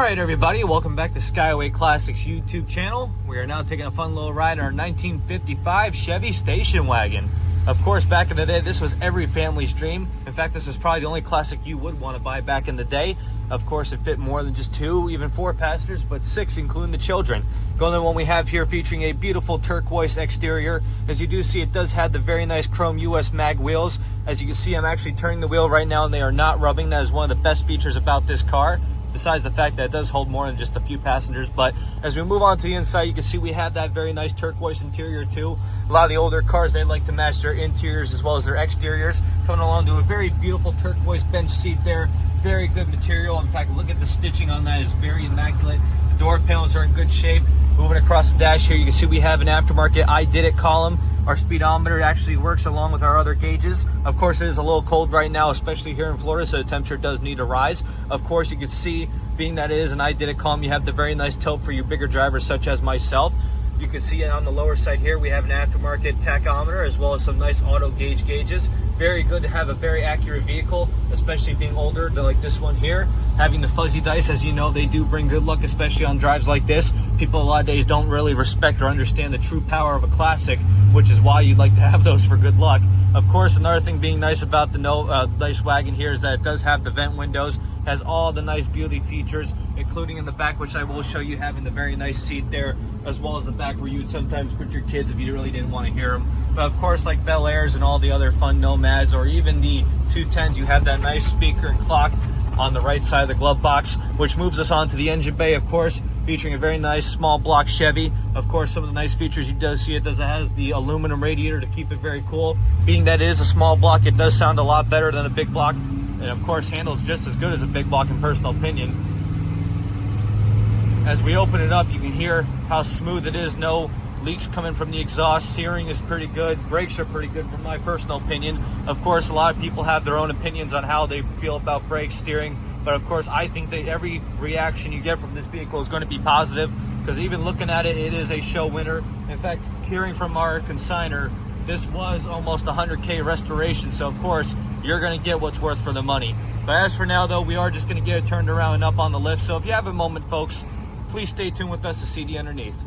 Alright everybody, welcome back to Skyway Classics YouTube channel. We are now taking a fun little ride in our 1955 Chevy station wagon. Of course, back in the day, this was every family's dream. In fact, this is probably the only classic you would want to buy back in the day. Of course, it fit more than just 2, even 4 passengers, but 6, including the children. The only one we have here featuring a beautiful turquoise exterior. As you do see, it does have the very nice chrome US mag wheels. As you can see, I'm actually turning the wheel right now and they are not rubbing. That is one of the best features about this car, besides the fact that it does hold more than just a few passengers. But as we move on to the inside, you can see we have that very nice turquoise interior too. A lot of the older cars, they like to match their interiors as well as their exteriors. Coming along to a very beautiful turquoise bench seat there. Very good material. In fact, look at the stitching on that, is very immaculate. The door panels are in good shape. Moving across the dash here, you can see we have an aftermarket Ididit column. Our speedometer actually works along with our other gauges. Of course, it is a little cold right now, especially here in Florida, so the temperature does need to rise. Of course, you can see, being that it is an Ididit column, you have the very nice tilt for you bigger drivers such as myself. You can see it on the lower side here, we have an aftermarket tachometer as well as some nice auto gauge gauges. Very good to have a very accurate vehicle, especially being older like this one here. Having the fuzzy dice, as you know, they do bring good luck, especially on drives like this. People a lot of days don't really respect or understand the true power of a classic, which is why you'd like to have those for good luck. Of course, another thing being nice about the nice wagon here is that it does have the vent windows, has all the nice beauty features, including in the back, which I will show you, having the very nice seat there, as well as the back where you would sometimes put your kids if you really didn't want to hear them. But of course, like Bel Airs and all the other fun Nomads, or even the 210s, you have that nice speaker and clock on the right side of the glove box, which moves us on to the engine bay, of course, featuring a very nice small block Chevy. Of course, some of the nice features you does see, it has the aluminum radiator to keep it very cool. Being that it is a small block, it does sound a lot better than a big block, and of course handles just as good as a big block in personal opinion. As we open it up, you can hear how smooth it is. No leaks coming from the exhaust. Steering is pretty good. Brakes are pretty good from my personal opinion. Of course, a lot of people have their own opinions on how they feel about brake steering, but of course I think that every reaction you get from this vehicle is going to be positive, because even looking at it, it is a show winner. In fact, hearing from our consignor, this was almost 100K restoration, so of course you're going to get what's worth for the money. But as for now though, we are just going to get it turned around and up on the lift, so if you have a moment folks, please stay tuned with us to see the underneath.